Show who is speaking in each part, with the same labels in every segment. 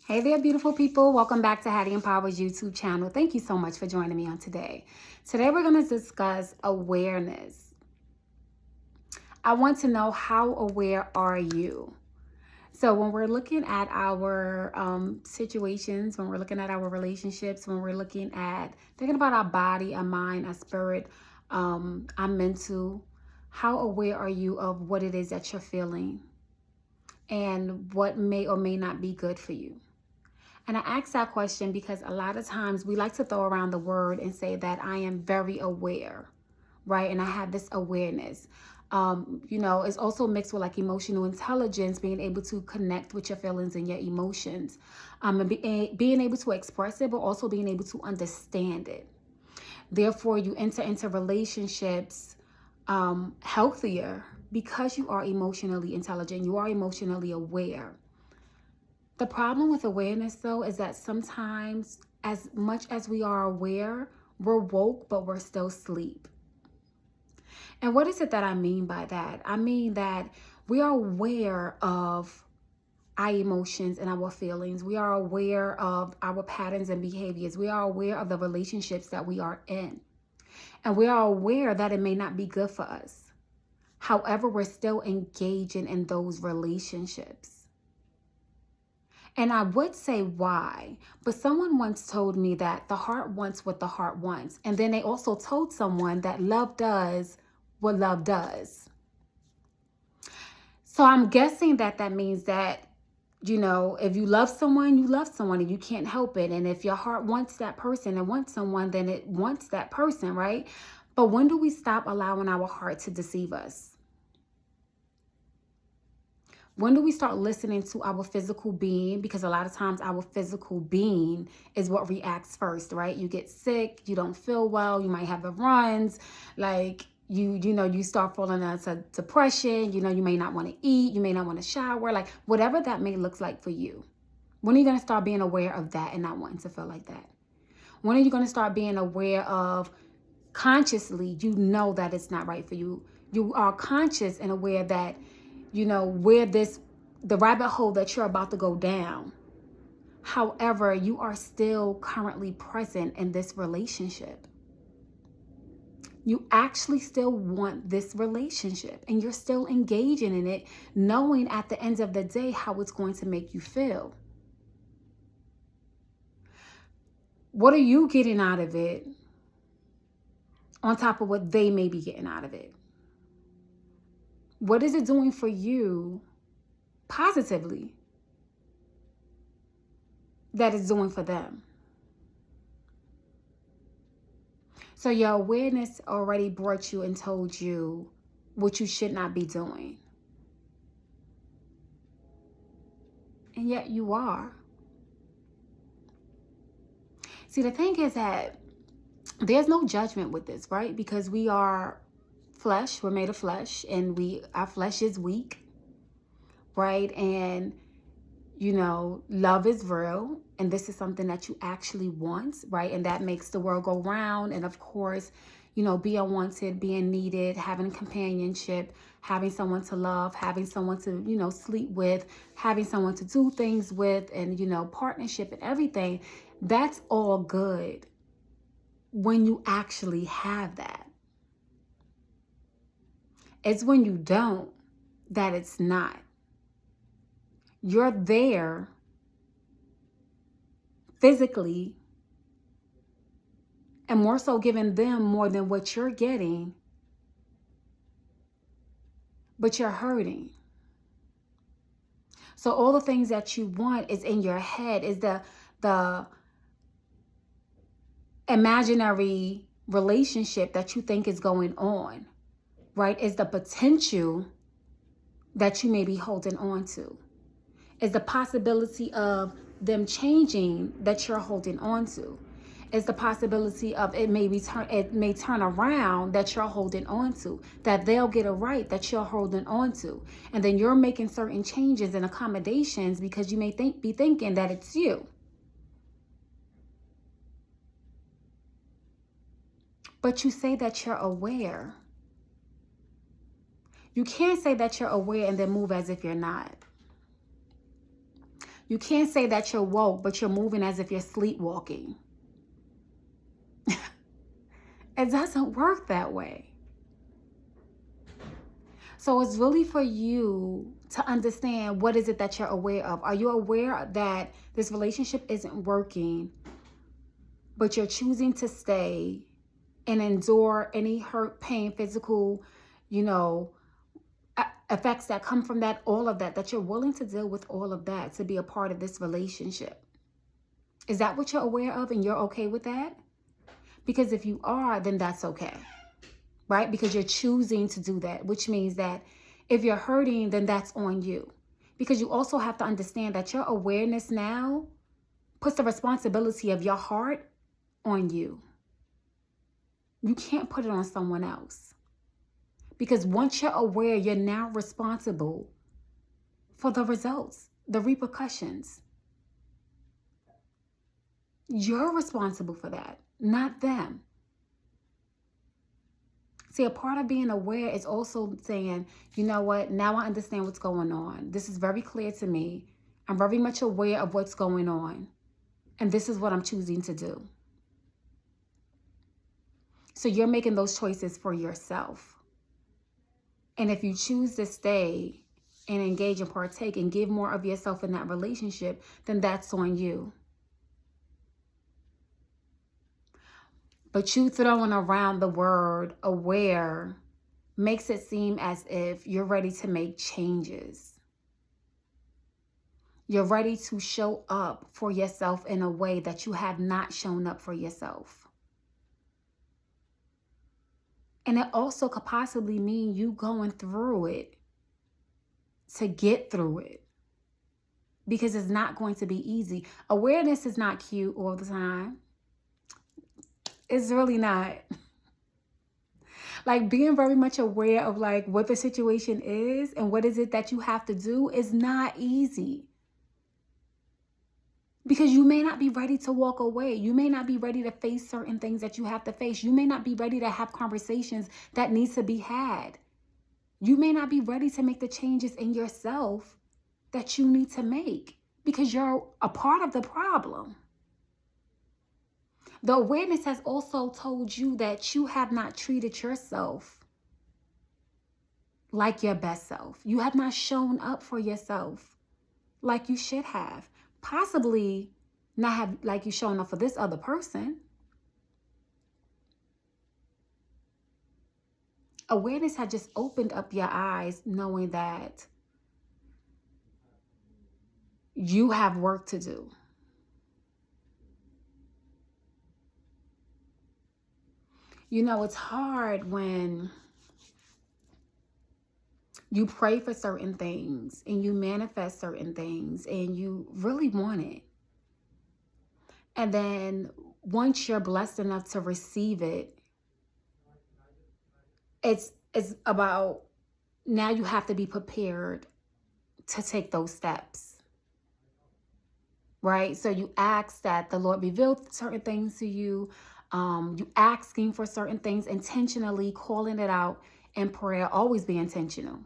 Speaker 1: Hey there, beautiful people. Welcome back to Hattie Empowers YouTube channel. Thank you so much for joining me on today. Today, we're going to discuss awareness. I want to know, how aware are you? So when we're looking at our situations, when we're looking at our relationships, when we're looking at thinking about our body, our mind, our spirit, our mental, how aware are you of what it is that you're feeling and what may or may not be good for you? And I ask that question because a lot of times we like to throw around the word and say that I am very aware, right? And I have this awareness. It's also mixed with like emotional intelligence, being able to connect with your feelings and your emotions, being able to express it, but also being able to understand it. Therefore, you enter into relationships healthier because you are emotionally intelligent, you are emotionally aware. The problem with awareness, though, is that sometimes, as much as we are aware, we're woke, but we're still asleep. And what is it that I mean by that? I mean that we are aware of our emotions and our feelings. We are aware of our patterns and behaviors. We are aware of the relationships that we are in. And we are aware that it may not be good for us. However, we're still engaging in those relationships. And I would say why, but someone once told me that the heart wants what the heart wants. And then they also told someone that love does what love does. So I'm guessing that means that, if you love someone, you love someone and you can't help it. And if your heart wants that person and wants someone, then it wants that person, right? But when do we stop allowing our heart to deceive us? When do we start listening to our physical being? Because a lot of times our physical being is what reacts first, right? You get sick, you don't feel well, you might have the runs, like you start falling into depression, you may not want to eat, you may not want to shower, like whatever that may look like for you. When are you going to start being aware of that and not wanting to feel like that? When are you going to start being aware of consciously, that it's not right for you? You are conscious and aware that where the rabbit hole that you're about to go down. However, you are still currently present in this relationship. You actually still want this relationship and you're still engaging in it, knowing at the end of the day how it's going to make you feel. What are you getting out of it on top of what they may be getting out of it? What is it doing for you positively that it's doing for them? So your awareness already brought you and told you what you should not be doing. And yet you are. See, the thing is that there's no judgment with this, right? Because we are flesh, we're made of flesh, and our flesh is weak, right? And love is real, and this is something that you actually want, right? And that makes the world go round. And of course, being wanted, being needed, having companionship, having someone to love, having someone to, sleep with, having someone to do things with, and, partnership and everything. That's all good when you actually have that. It's when you don't that it's not. You're there physically and more so giving them more than what you're getting, but you're hurting. So all the things that you want is in your head, is the imaginary relationship that you think is going on, right? Is the potential that you may be holding on to. Is the possibility of them changing that you're holding on to. Is the possibility of it may turn around that you're holding on to, that they'll get it right that you're holding on to. And then you're making certain changes and accommodations because you may be thinking that it's you. But you say that you're aware. You can't say that you're aware and then move as if you're not. You can't say that you're woke, but you're moving as if you're sleepwalking. It doesn't work that way. So it's really for you to understand, what is it that you're aware of? Are you aware that this relationship isn't working, but you're choosing to stay and endure any hurt, pain, physical, effects that come from that, all of that, that you're willing to deal with all of that to be a part of this relationship? Is that what you're aware of, and you're okay with that? Because if you are, then that's okay, right? Because you're choosing to do that, which means that if you're hurting, then that's on you. Because you also have to understand that your awareness now puts the responsibility of your heart on you. You can't put it on someone else. Because once you're aware, you're now responsible for the results, the repercussions. You're responsible for that, not them. See, a part of being aware is also saying, you know what, now I understand what's going on. This is very clear to me. I'm very much aware of what's going on. And this is what I'm choosing to do. So you're making those choices for yourself. And if you choose to stay and engage and partake and give more of yourself in that relationship, then that's on you. But you throwing around the word aware makes it seem as if you're ready to make changes. You're ready to show up for yourself in a way that you have not shown up for yourself. And it also could possibly mean you going through it to get through it. Because it's not going to be easy. Awareness is not cute all the time. It's really not. Like, being very much aware of like what the situation is and what is it that you have to do is not easy. Because you may not be ready to walk away. You may not be ready to face certain things that you have to face. You may not be ready to have conversations that needs to be had. You may not be ready to make the changes in yourself that you need to make because you're a part of the problem. The awareness has also told you that you have not treated yourself like your best self. You have not shown up for yourself like you should have. Possibly not have like you shown up for this other person. Awareness had just opened up your eyes, knowing that you have work to do. You know, it's hard when you pray for certain things and you manifest certain things and you really want it. And then once you're blessed enough to receive it, it's about now you have to be prepared to take those steps. Right? So you ask that the Lord reveal certain things to you. You asking for certain things, intentionally calling it out in prayer. Always be intentional,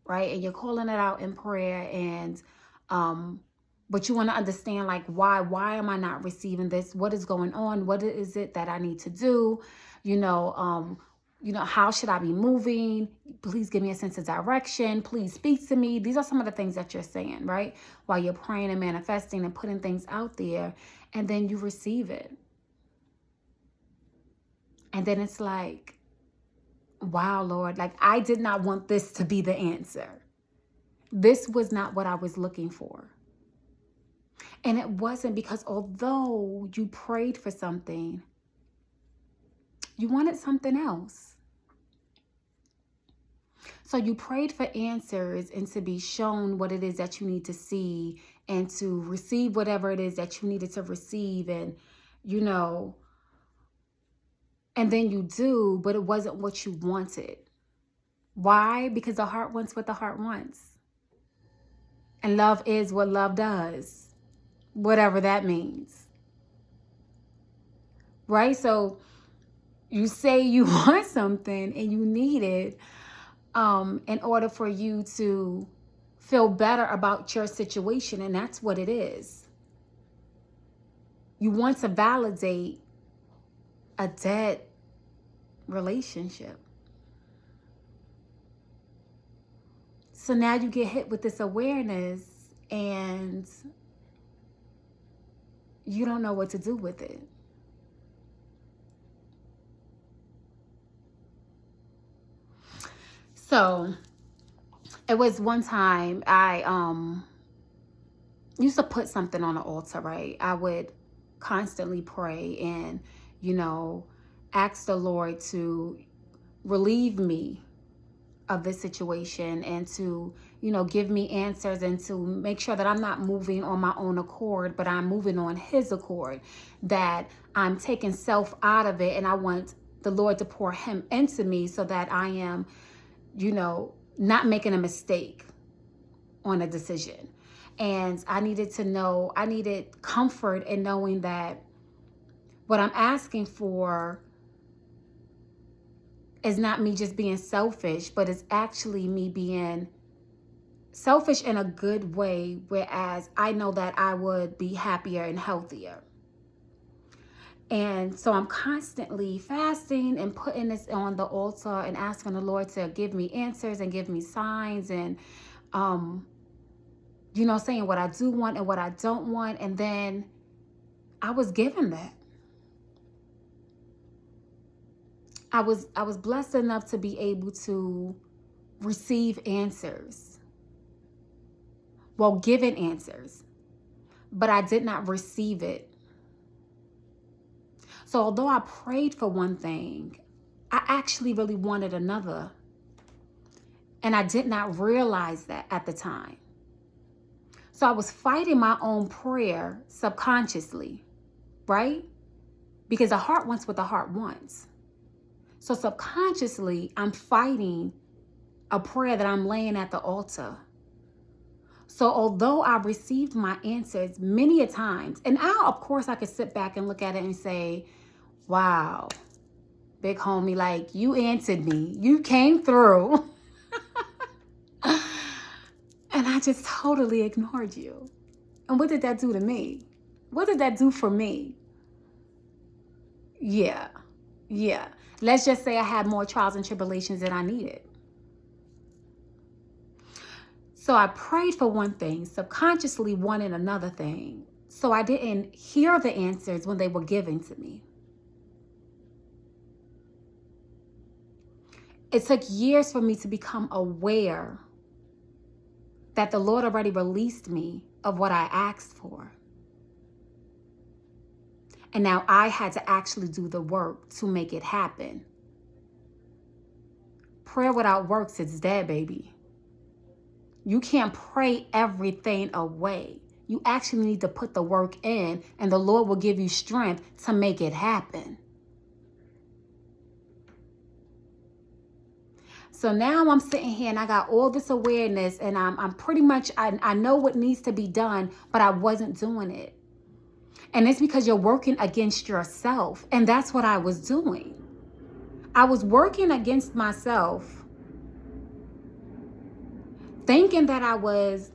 Speaker 1: right? And you're calling it out in prayer, and but you want to understand, like, why am I not receiving this? What is going on? What is it that I need to do? How should I be moving? Please give me a sense of direction. Please speak to me. These are some of the things that you're saying, right? While you're praying and manifesting and putting things out there, and then you receive it. And then it's like, wow, Lord, like, I did not want this to be the answer. This was not what I was looking for. And it wasn't, because although you prayed for something, you wanted something else. So you prayed for answers and to be shown what it is that you need to see and to receive whatever it is that you needed to receive. And, and then you do, but it wasn't what you wanted. Why? Because the heart wants what the heart wants. And love is what love does, whatever that means. Right? So you say you want something and you need it in order for you to feel better about your situation, and that's what it is. You want to validate a dead relationship. So now you get hit with this awareness and you don't know what to do with it. So it was one time I used to put something on the altar, right? I would constantly pray and, ask the Lord to relieve me of this situation and to, give me answers and to make sure that I'm not moving on my own accord, but I'm moving on His accord, that I'm taking self out of it, and I want the Lord to pour Him into me so that I am, not making a mistake on a decision. And I needed comfort in knowing that what I'm asking for is not me just being selfish, but it's actually me being selfish in a good way, whereas I know that I would be happier and healthier. And so I'm constantly fasting and putting this on the altar and asking the Lord to give me answers and give me signs and, saying what I do want and what I don't want. And then I was given that. I was blessed enough to be able to receive answers. Well, given answers, but I did not receive it. So although I prayed for one thing, I actually really wanted another. And I did not realize that at the time. So I was fighting my own prayer subconsciously, right? Because the heart wants what the heart wants. So subconsciously, I'm fighting a prayer that I'm laying at the altar. So although I received my answers many a times, and of course I could sit back and look at it and say, wow, big homie, like you answered me. You came through. And I just totally ignored you. And what did that do to me? What did that do for me? Yeah. Let's just say I had more trials and tribulations than I needed. So I prayed for one thing, subconsciously wanted another thing. So I didn't hear the answers when they were given to me. It took years for me to become aware that the Lord already released me of what I asked for. And now I had to actually do the work to make it happen. Prayer without works is dead, baby. You can't pray everything away. You actually need to put the work in, and the Lord will give you strength to make it happen. So now I'm sitting here and I got all this awareness, and I'm pretty much, I know what needs to be done, but I wasn't doing it. And it's because you're working against yourself. And that's what I was doing. I was working against myself, thinking that I was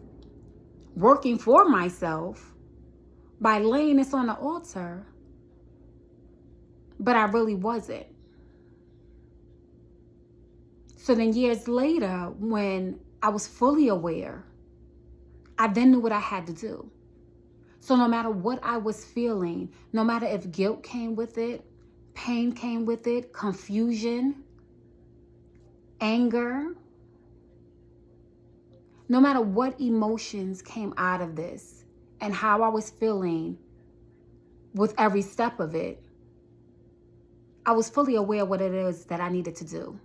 Speaker 1: working for myself by laying this on the altar, but I really wasn't. So then years later, when I was fully aware, I then knew what I had to do. So no matter what I was feeling, no matter if guilt came with it, pain came with it, confusion, anger, no matter what emotions came out of this and how I was feeling with every step of it, I was fully aware what it is that I needed to do.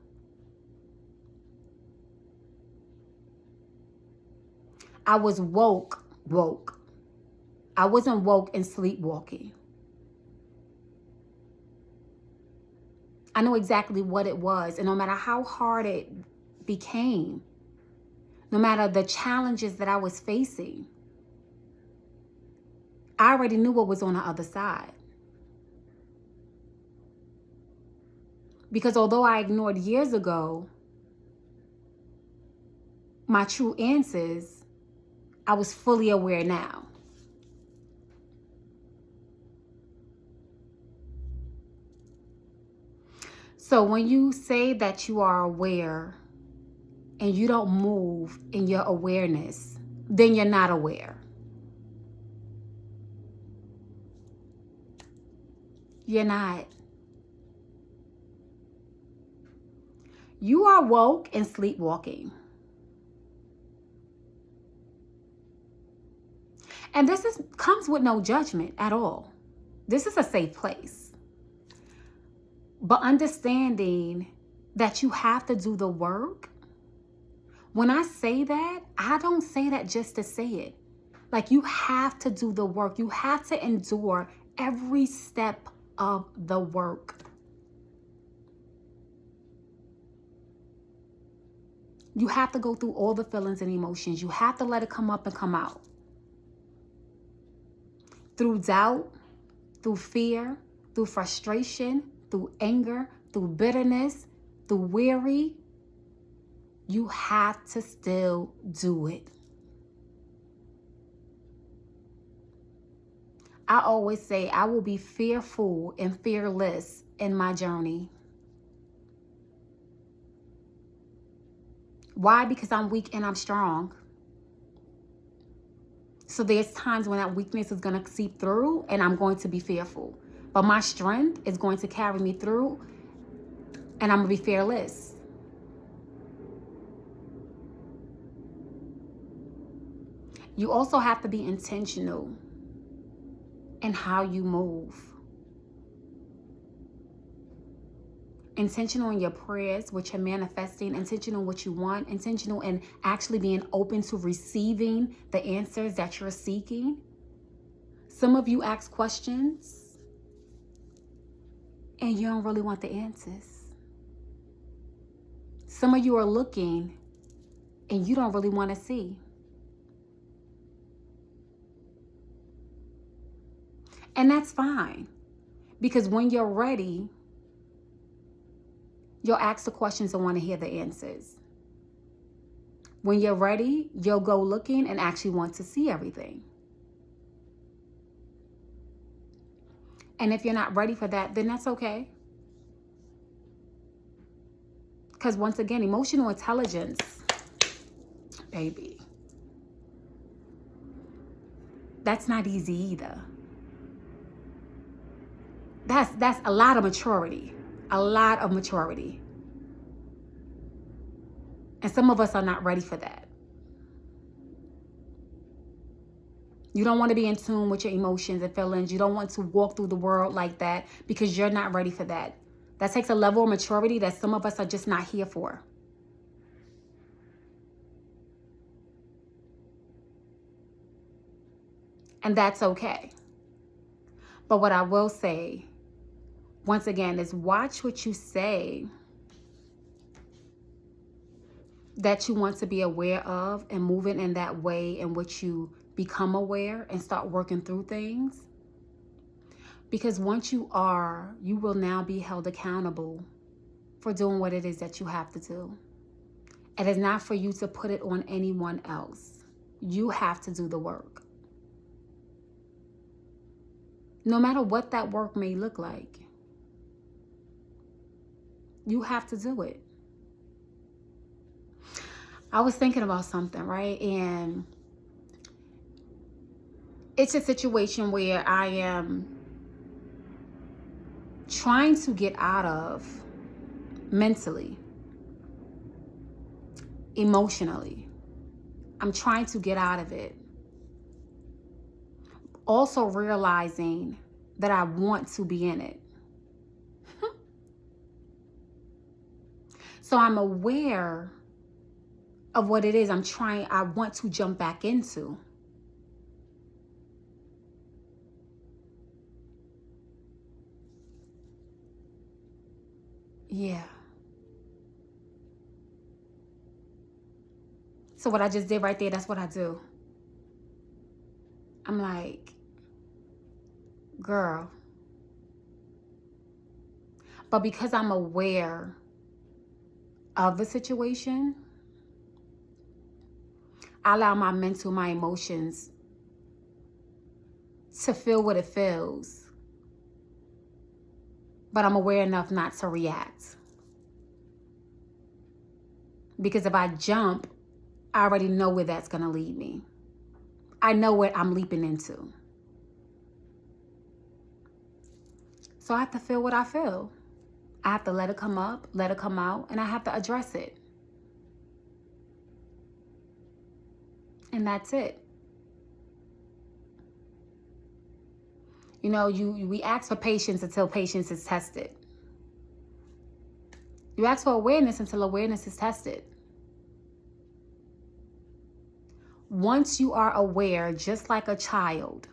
Speaker 1: I was woke. I wasn't woke and sleepwalking. I know exactly what it was. And no matter how hard it became, no matter the challenges that I was facing, I already knew what was on the other side. Because although I ignored years ago, my true answers, I was fully aware now. So when you say that you are aware and you don't move in your awareness, then you're not aware. You're not. You are woke and sleepwalking. And this comes with no judgment at all. This is a safe place. But understanding that you have to do the work. When I say that, I don't say that just to say it. Like, you have to do the work. You have to endure every step of the work. You have to go through all the feelings and emotions. You have to let it come up and come out. Through doubt, through fear, through frustration, through anger, through bitterness, through weary. You have to still do it. I always say I will be fearful and fearless in my journey. Why? Because I'm weak and I'm strong. So there's times when that weakness is going to seep through and I'm going to be fearful. But my strength is going to carry me through and I'm going to be fearless. You also have to be intentional in how you move. Intentional in your prayers, what you're manifesting, intentional in what you want, intentional in actually being open to receiving the answers that you're seeking. Some of you ask questions and you don't really want the answers. Some of you are looking and you don't really want to see. And that's fine, because when you're ready, you'll ask the questions and want to hear the answers. When you're ready, you'll go looking and actually want to see everything. And if you're not ready for that, then that's okay. Because once again, emotional intelligence, baby, that's not easy either. That's a lot of maturity. A lot of maturity. And some of us are not ready for that. You don't want to be in tune with your emotions and feelings. You don't want to walk through the world like that because you're not ready for that. That takes a level of maturity that some of us are just not here for. And that's okay. But what I will say, once again, is watch what you say that you want to be aware of and moving in that way in which you become aware and start working through things. Because once you are, you will now be held accountable for doing what it is that you have to do. It is not for you to put it on anyone else. You have to do the work. No matter what that work may look like, you have to do it. I was thinking about something, right? And it's a situation where I am trying to get out of mentally, emotionally. I'm trying to get out of it. Also realizing that I want to be in it. So I'm aware of what it is I want to jump back into. Yeah. So what I just did right there, that's what I do. I'm like, girl. But because I'm aware of the situation, I allow my mental, my emotions to feel what it feels. But I'm aware enough not to react. Because if I jump, I already know where that's going to lead me. I know what I'm leaping into. So I have to feel what I feel. I have to let it come up, let it come out, and I have to address it. And that's it. You know, we ask for patience until patience is tested. You ask for awareness until awareness is tested. Once you are aware, just like a child,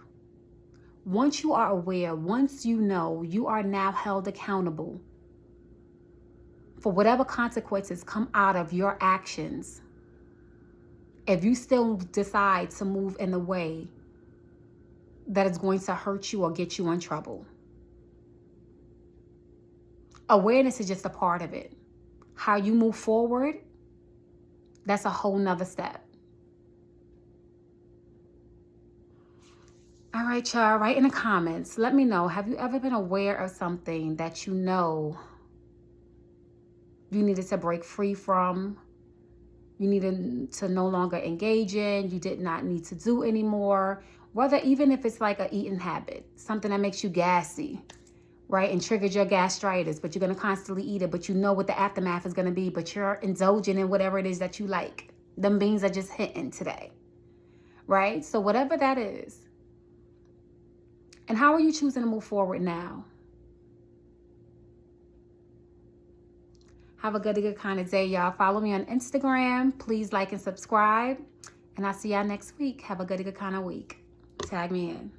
Speaker 1: once you are aware, once you know, you are now held accountable for whatever consequences come out of your actions. If you still decide to move in a way that is going to hurt you or get you in trouble. Awareness is just a part of it. How you move forward, that's a whole nother step. All right, y'all, write in the comments. Let me know, have you ever been aware of something that you know you needed to break free from? You needed to no longer engage in, you did not need to do anymore. Whether even if it's like an eating habit, something that makes you gassy, right? And triggers your gastritis, but you're going to constantly eat it, but you know what the aftermath is going to be, but you're indulging in whatever it is that you like. Them beans are just hitting today, right? So whatever that is. And how are you choosing to move forward now? Have a good kind of day, y'all. Follow me on Instagram. Please like and subscribe. And I'll see y'all next week. Have a good kind of week. Tag me in.